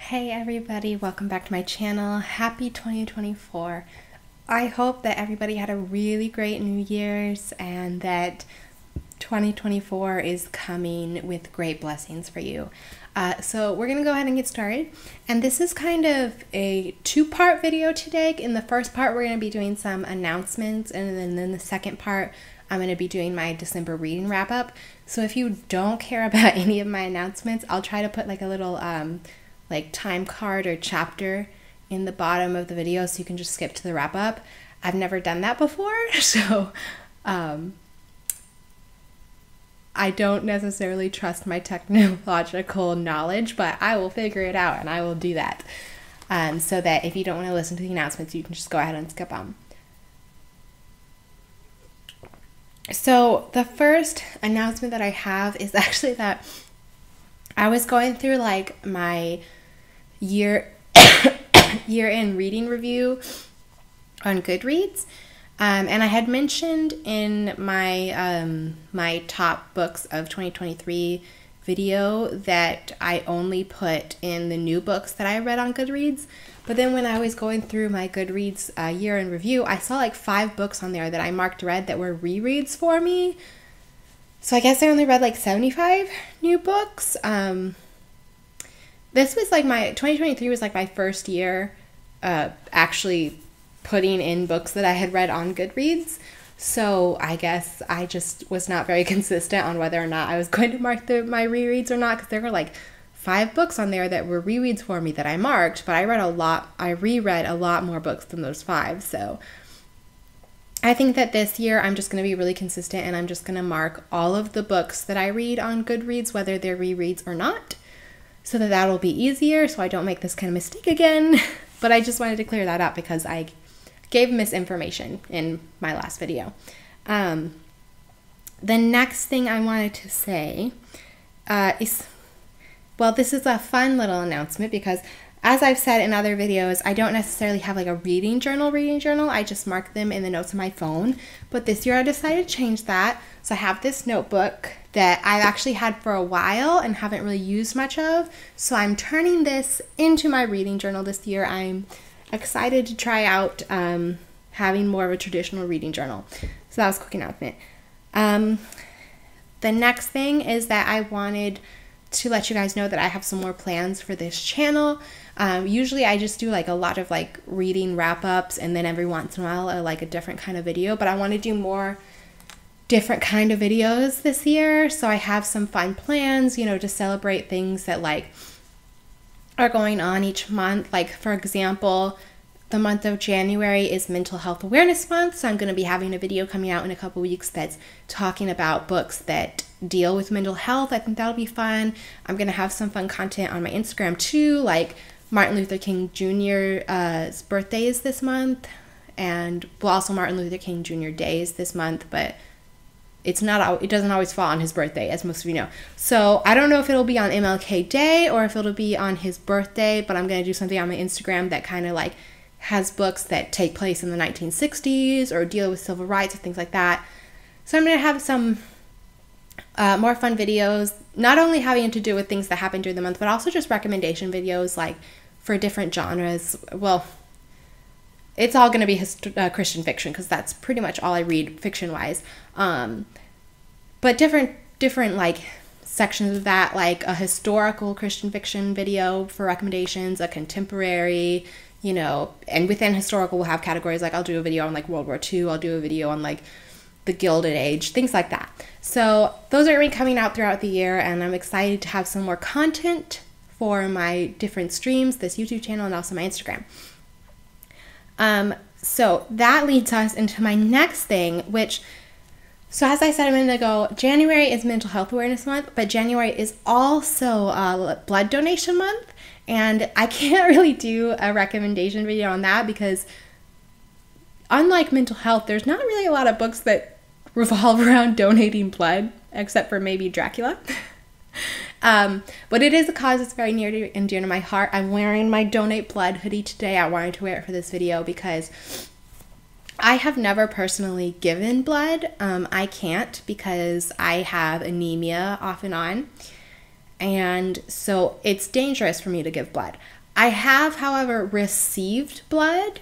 Hey everybody, welcome back to my channel. Happy 2024. I hope that everybody had a really great New Year's and that 2024 is coming with great blessings for you. So we're going to go ahead and get started. And this is kind of a two-part video today. In the first part, we're going to be doing some announcements, and then in the second part, I'm going to be doing my December reading wrap-up. So if you don't care about any of my announcements, I'll try to put like a little like time card or chapter in the bottom of the video so you can just skip to the wrap-up. I've never done that before, so I don't necessarily trust my technological knowledge, but I will figure it out and I will do that. So that if you don't want to listen to the announcements, you can just go ahead and skip them. So the first announcement that I have is actually that I was going through like my year-end reading review on Goodreads. And I had mentioned in my my top books of 2023 video that I only put in the new books that I read on Goodreads. But then when I was going through my Goodreads year-end review, I saw like 5 books on there that I marked read that were rereads for me. So I guess I only read like 75 new books. This was like 2023 was like my first year actually putting in books that I had read on Goodreads. So I guess I just was not very consistent on whether or not I was going to mark my rereads or not, because there were like 5 books on there that were rereads for me that I marked, but I reread a lot more books than those 5. So I think that this year I'm just going to be really consistent and I'm just going to mark all of the books that I read on Goodreads, whether they're rereads or not, so that that'll be easier so I don't make this kind of mistake again. But I just wanted to clear that up because I gave misinformation in my last video. The next thing I wanted to say is, well, this is a fun little announcement because, as I've said in other videos, I don't necessarily have like a reading journal. I just mark them in the notes on my phone. But this year I decided to change that. So I have this notebook that I've actually had for a while and haven't really used much of. So I'm turning this into my reading journal this year. I'm excited to try out having more of a traditional reading journal. So that was a quick announcement. The next thing is that I wanted to let you guys know that I have some more plans for this channel. Usually I just do like a lot of like reading wrap-ups, and then every once in a while like a different kind of video, but I want to do more different kind of videos this year. So I have some fun plans, you know, to celebrate things that like are going on each month. Like, for example, the month of January is Mental Health Awareness Month, so I'm going to be having a video coming out in a couple weeks that's talking about books that deal with mental health. I think that'll be fun. I'm going to have some fun content on my Instagram too, like Martin Luther King Jr.'s birthday is this month, and well, also Martin Luther King Jr. Day is this month, but it doesn't always fall on his birthday, as most of you know. So I don't know if it'll be on MLK Day or if it'll be on his birthday, but I'm going to do something on my Instagram that kind of like has books that take place in the 1960s or deal with civil rights or things like that. So I'm going to have some more fun videos, not only having to do with things that happen during the month, but also just recommendation videos like for different genres. Well, it's all going to be Christian fiction because that's pretty much all I read fiction-wise. But different like sections of that, like a historical Christian fiction video for recommendations, a contemporary, you know, and within historical we'll have categories like I'll do a video on like World War II, I'll do a video on like the Gilded Age, things like that. So those are going to be coming out throughout the year, and I'm excited to have some more content for my different streams, this YouTube channel, and also my Instagram. So that leads us into my next thing, which, so as I said a minute ago, January is Mental Health Awareness Month, but January is also blood donation month, and I can't really do a recommendation video on that because unlike mental health, there's not really a lot of books that revolve around donating blood, except for maybe Dracula. But it is a cause that's very near and dear to my heart. I'm wearing my Donate Blood hoodie today. I wanted to wear it for this video because I have never personally given blood. I can't because I have anemia off and on. And so it's dangerous for me to give blood. I have, however, received blood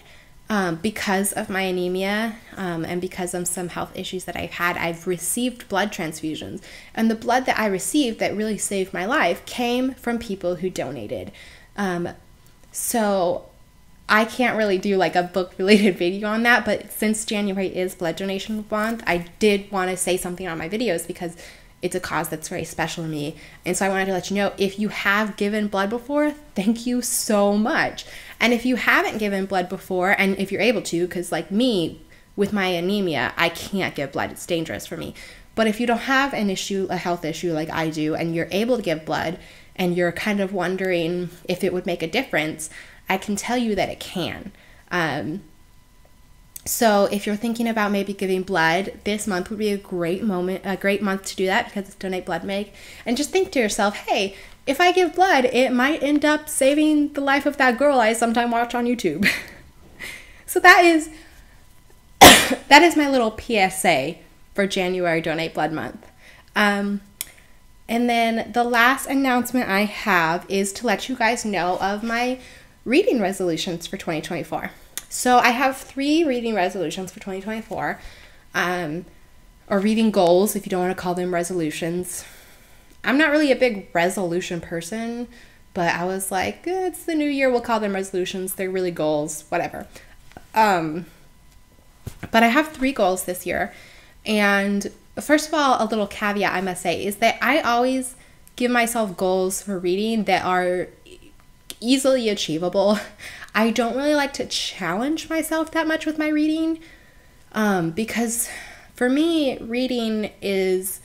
because of my anemia and because of some health issues that I've had. I've received blood transfusions, and the blood that I received that really saved my life came from people who donated. So I can't really do like a book-related video on that, but since January is Blood Donation Month, I did want to say something on my videos because it's a cause that's very special to me. And so I wanted to let you know, if you have given blood before, thank you so much. And if you haven't given blood before, and if you're able to, because like me, with my anemia, I can't give blood. It's dangerous for me. But if you don't have an issue, a health issue like I do, and you're able to give blood, and you're kind of wondering if it would make a difference, I can tell you that it can. So if you're thinking about maybe giving blood, this month would be a great month to do that, because it's Donate Blood Make. And just think to yourself, hey, if I give blood, it might end up saving the life of that girl I sometime watch on YouTube. So that is my little PSA for January Donate Blood Month. And then the last announcement I have is to let you guys know of my reading resolutions for 2024. So I have 3 reading resolutions for 2024, or reading goals if you don't want to call them resolutions. I'm not really a big resolution person, but I was like, it's the new year, we'll call them resolutions. They're really goals, whatever. But I have 3 goals this year. And first of all, a little caveat I must say is that I always give myself goals for reading that are easily achievable. I don't really like to challenge myself that much with my reading, because for me, reading is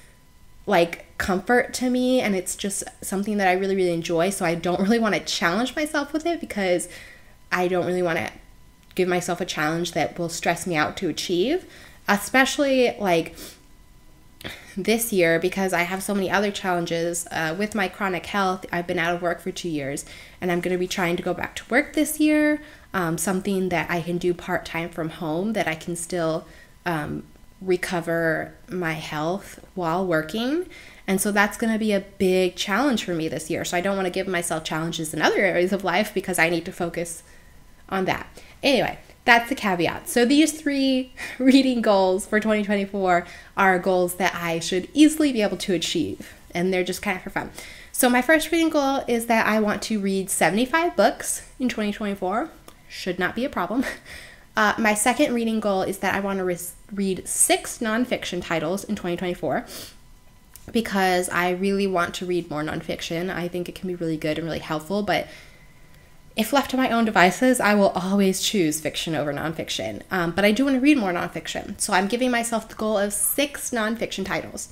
like comfort to me, and it's just something that I really, really enjoy. So I don't really want to challenge myself with it, because I don't really want to give myself a challenge that will stress me out to achieve, especially like this year, because I have so many other challenges with my chronic health. I've been out of work for 2 years, and I'm going to be trying to go back to work this year, something that I can do part-time from home, that I can still recover my health while working. And so that's going to be a big challenge for me this year. So I don't want to give myself challenges in other areas of life, because I need to focus on that. Anyway, that's the caveat. So these 3 reading goals for 2024 are goals that I should easily be able to achieve, and they're just kind of for fun. So my first reading goal is that I want to read 75 books in 2024. Should not be a problem. My second reading goal is that I want to read 6 nonfiction titles in 2024, because I really want to read more nonfiction. I think it can be really good and really helpful, but if left to my own devices, I will always choose fiction over nonfiction. But I do want to read more nonfiction. So I'm giving myself the goal of 6 nonfiction titles.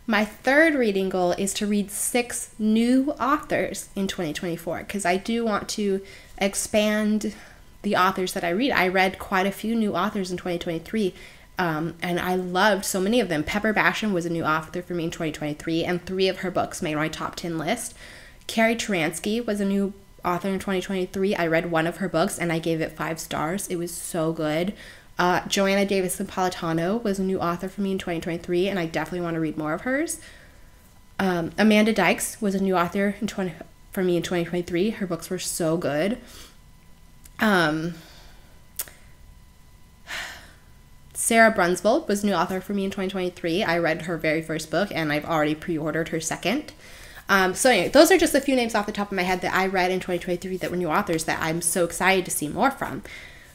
My third reading goal is to read 6 new authors in 2024, because I do want to expand the authors that I read. I read quite a few new authors in 2023, and I loved so many of them. Pepper Basham was a new author for me in 2023, and 3 of her books made my top 10 list. Carrie Taransky was a new author in 2023. I read 1 of her books and I gave it 5 stars. It was so good. Joanna Davis Napolitano was a new author for me in 2023, and I definitely want to read more of hers. Amanda Dykes was a new author for me in 2023. Her books were so good. Sarah Brunsvold was a new author for me in 2023. I read her very first book, and I've already pre-ordered her second. So anyway, those are just a few names off the top of my head that I read in 2023 that were new authors that I'm so excited to see more from.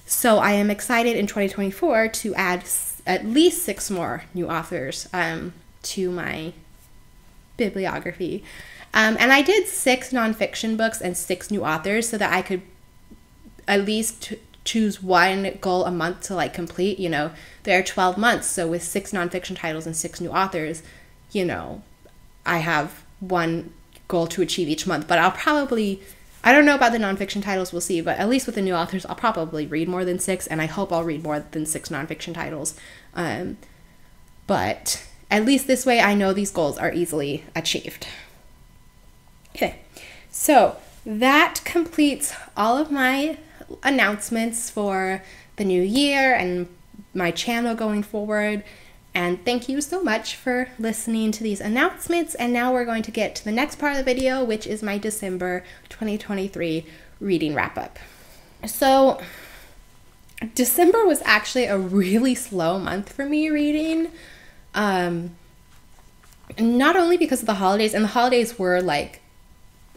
So I am excited in 2024 to add at least 6 more new authors to my bibliography. And I did 6 nonfiction books and 6 new authors so that I could at least choose 1 goal a month to like complete. You know, there are 12 months, so with 6 nonfiction titles and 6 new authors, you know, I have 1 goal to achieve each month. But I don't know about the nonfiction titles, we'll see, but at least with the new authors, I'll probably read more than 6, and I hope I'll read more than 6 nonfiction titles. But at least this way I know these goals are easily achieved. Okay, so that completes all of my announcements for the new year and my channel going forward. And thank you so much for listening to these announcements. And now we're going to get to the next part of the video, which is my December 2023 reading wrap up. So December was actually a really slow month for me reading. Not only because of the holidays, and the holidays were like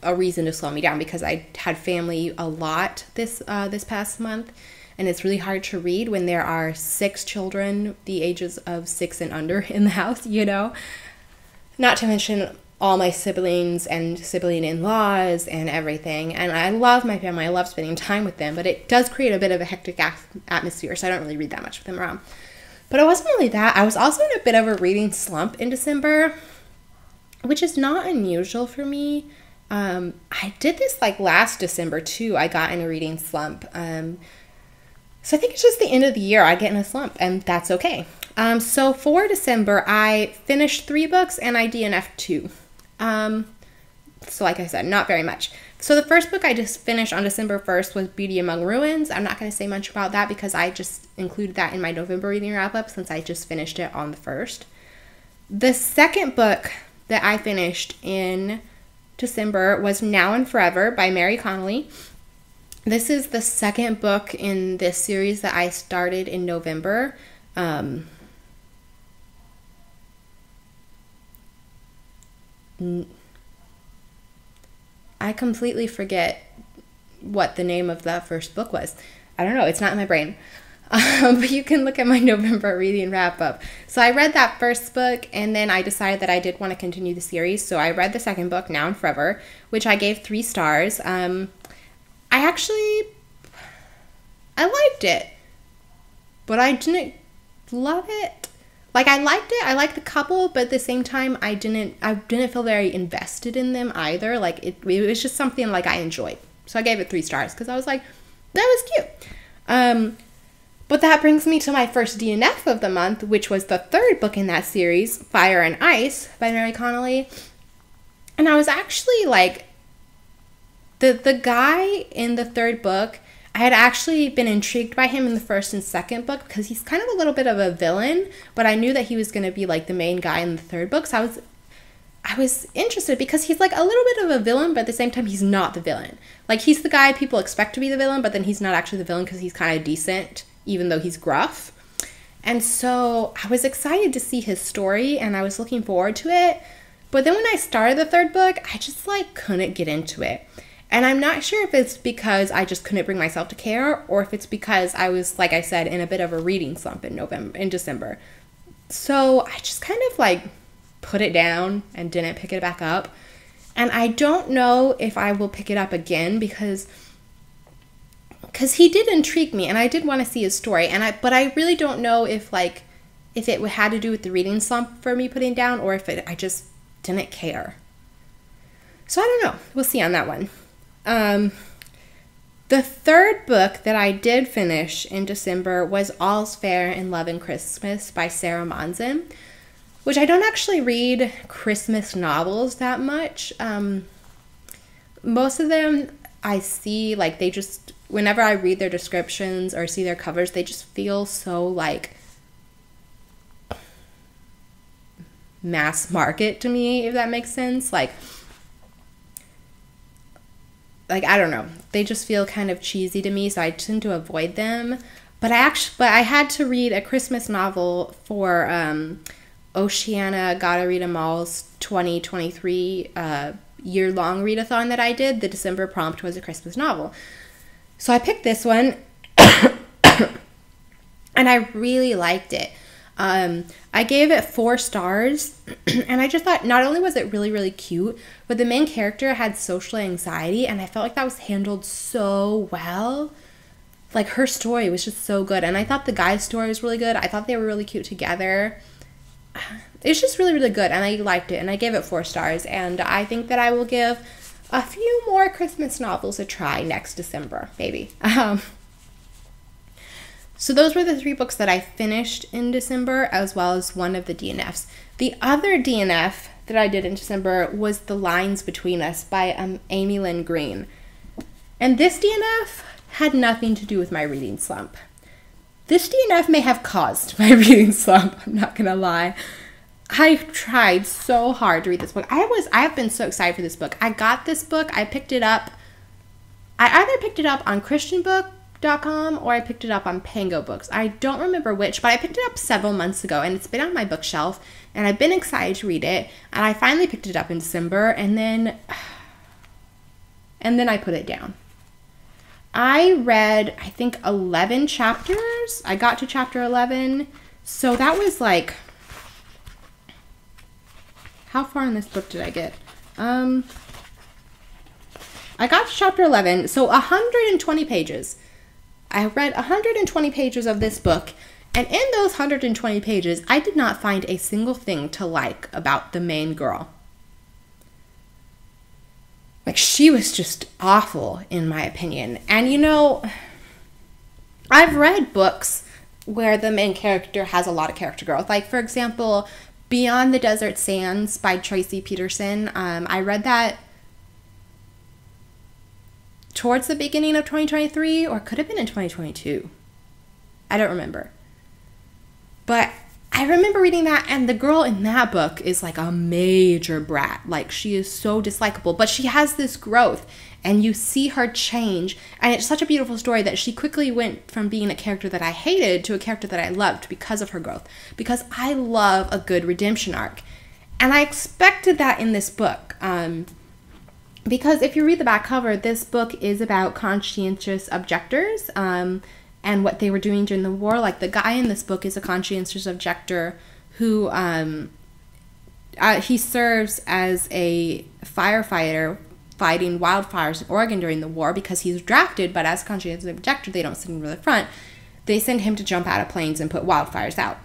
a reason to slow me down because I had family a lot this past month. And it's really hard to read when there are 6 children, the ages of 6 and under in the house, you know. Not to mention all my siblings and sibling in-laws and everything. And I love my family. I love spending time with them. But it does create a bit of a hectic atmosphere, so I don't really read that much with them around. But it wasn't really that. I was also in a bit of a reading slump in December, which is not unusual for me. I did this like last December too. I got in a reading slump. So I think it's just the end of the year I get in a slump, and that's okay. So for December, I finished 3 books and I DNF'd 2. So like I said, not very much. So the first book I just finished on December 1st was Beauty Among Ruins. I'm not going to say much about that because I just included that in my November reading wrap-up since I just finished it on the 1st. The second book that I finished in December was Now and Forever by Mary Connealy. This is the second book in this series that I started in November. I completely forget what the name of that first book was. I don't know. It's not in my brain. But you can look at my November reading wrap up. So I read that first book, and then I decided that I did want to continue the series. So I read the second book, Now and Forever, which I gave 3 stars. I liked it, but I didn't love it. Like, I liked it. I liked the couple, but at the same time, I didn't feel very invested in them either. Like, it was just something like I enjoyed. So I gave it 3 stars because I was like, that was cute. But that brings me to my first DNF of the month, which was the 3rd book in that series, Fire and Ice by Mary Connealy. And I was actually like, the guy in the 3rd book, I had actually been intrigued by him in the 1st and 2nd book because he's kind of a little bit of a villain, but I knew that he was going to be like the main guy in the 3rd book, so I was interested because he's like a little bit of a villain, but at the same time he's not the villain. Like, he's the guy people expect to be the villain, but then he's not actually the villain because he's kind of decent, even though he's gruff. And so I was excited to see his story, and I was looking forward to it. But then when I started the 3rd book, I just like couldn't get into it. And I'm not sure if it's because I just couldn't bring myself to care, or if it's because I was, like I said, in a bit of a reading slump in December. So I just kind of like put it down and didn't pick it back up. And I don't know if I will pick it up again because he did intrigue me, and I did want to see his story. But I really don't know if it had to do with the reading slump for me putting down, or if I just didn't care. So I don't know. We'll see on that one. The 3rd book that I did finish in December was All's Fair in Love and Christmas by Sarah Monzon, which I don't actually read Christmas novels that much. Most of them I see, like, they just, whenever I read their descriptions or see their covers, they just feel so, like, mass market to me, if that makes sense. Like, I don't know. They just feel kind of cheesy to me, so I tend to avoid them. But I had to read a Christmas novel for Oceana Gotta Read 'Em All's 2023 year-long readathon that I did. The December prompt was a Christmas novel. So I picked this one, and I really liked it. I gave it 4 stars, and I just thought not only was it really, really cute, but the main character had social anxiety, and I felt like that was handled so well. Like, her story was just so good, and I thought the guy's story was really good. I thought they were really cute together. It's just really, really good, and I liked it, and I gave it 4 stars, and I think that I will give a few more Christmas novels a try next December, maybe. So those were the 3 books that I finished in December, as well as one of the DNFs. The other DNF that I did in December was The Lines Between Us by Amy Lynn Green. And this DNF had nothing to do with my reading slump. This DNF may have caused my reading slump. I'm not gonna lie. I tried so hard to read this book. I have been so excited for this book. I got this book. I picked it up. I either picked it up on christianbook.com or I picked it up on Pango Books. I don't remember which, but I picked it up several months ago, and it's been on my bookshelf, and I've been excited to read it, and I finally picked it up in December, and then I put it down. I read, I think, 11 chapters. I got to chapter 11, so that was like, how far in this book did I get? I got to chapter 11, so 120 pages. I read 120 pages of this book, and in those 120 pages, I did not find a single thing to like about the main girl. Like, she was just awful, in my opinion. And, you know, I've read books where the main character has a lot of character growth. Like, for example, Beyond the Desert Sands by Tracy Peterson. I read that towards the beginning of 2023, or it could have been in 2022. I don't remember. But I remember reading that, and the girl in that book is like a major brat. Like, she is so dislikable, but she has this growth, and you see her change, and it's such a beautiful story that she quickly went from being a character that I hated to a character that I loved because of her growth, because I love a good redemption arc. And I expected that in this book, because if you read the back cover, this book is about conscientious objectors, and what they were doing during the war. Like, the guy in this book is a conscientious objector who, he serves as a firefighter fighting wildfires in Oregon during the war because he's drafted, but as a conscientious objector, they don't send him to the front. They send him to jump out of planes and put wildfires out.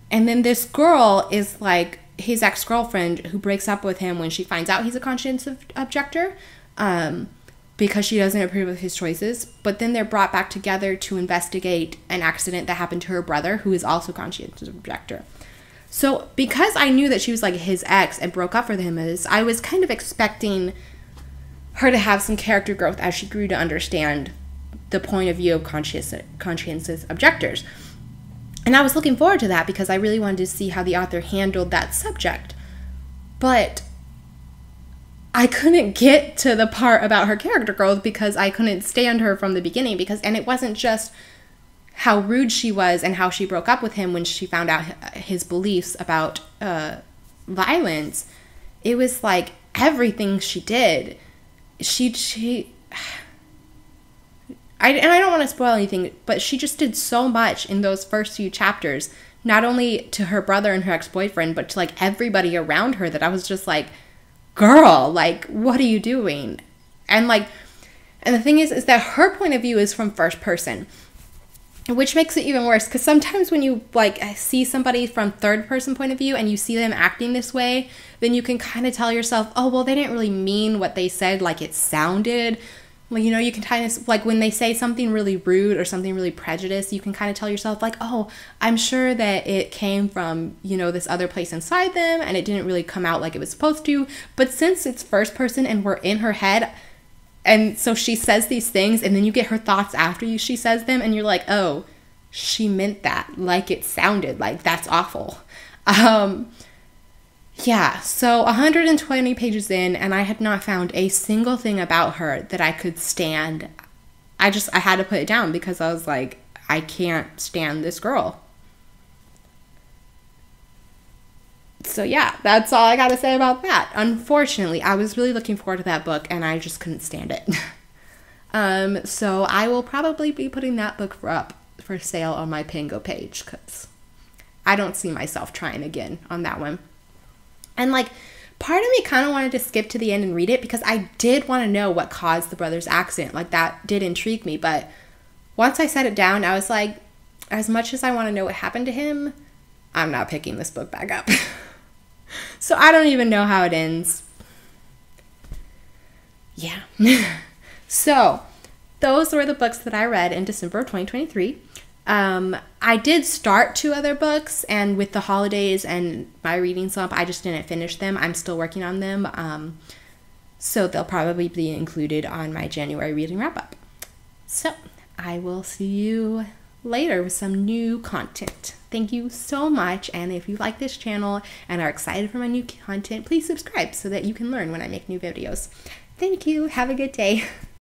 And then this girl is like his ex-girlfriend who breaks up with him when she finds out he's a conscientious objector, because she doesn't approve of his choices. But then they're brought back together to investigate an accident that happened to her brother, who is also conscientious objector. So because I knew that she was like his ex and broke up with him, I was kind of expecting her to have some character growth as she grew to understand the point of view of conscientious objectors. And I was looking forward to that because I really wanted to see how the author handled that subject. But I couldn't get to the part about her character growth because I couldn't stand her from the beginning, and it wasn't just how rude she was and how she broke up with him when she found out his beliefs about violence. It was like everything she did. I don't want to spoil anything, but she just did so much in those first few chapters, not only to her brother and her ex-boyfriend, but to like everybody around her, that I was just like, girl, like, what are you doing? And the thing is that her point of view is from first person, which makes it even worse, because sometimes when you like see somebody from third person point of view and you see them acting this way, then you can kind of tell yourself, oh, well, they didn't really mean what they said like it sounded. Well, you know, you can kind of, like, when they say something really rude or something really prejudiced, you can kind of tell yourself, like, oh, I'm sure that it came from, you know, this other place inside them, and it didn't really come out like it was supposed to. But since it's first person and we're in her head, and so she says these things, and then you get her thoughts after she says them, and you're like, oh, she meant that like it sounded. Like, that's awful. Yeah, so 120 pages in, and I had not found a single thing about her that I could stand. I had to put it down because I was like, I can't stand this girl. So yeah, that's all I got to say about that. Unfortunately, I was really looking forward to that book, and I just couldn't stand it. So I will probably be putting that book up for sale on my Pango page, because I don't see myself trying again on that one. And like, part of me kind of wanted to skip to the end and read it because I did want to know what caused the brother's accident. Like, that did intrigue me. But once I set it down, I was like, as much as I want to know what happened to him, I'm not picking this book back up. So I don't even know how it ends. Yeah. So those were the books that I read in December of 2023. I did start 2 other books, and with the holidays and my reading slump, I just didn't finish them. I'm still working on them, so they'll probably be included on my January reading wrap-up. So I will see you later with some new content. Thank you so much, and if you like this channel and are excited for my new content, please subscribe so that you can learn when I make new videos. Thank you. Have a good day.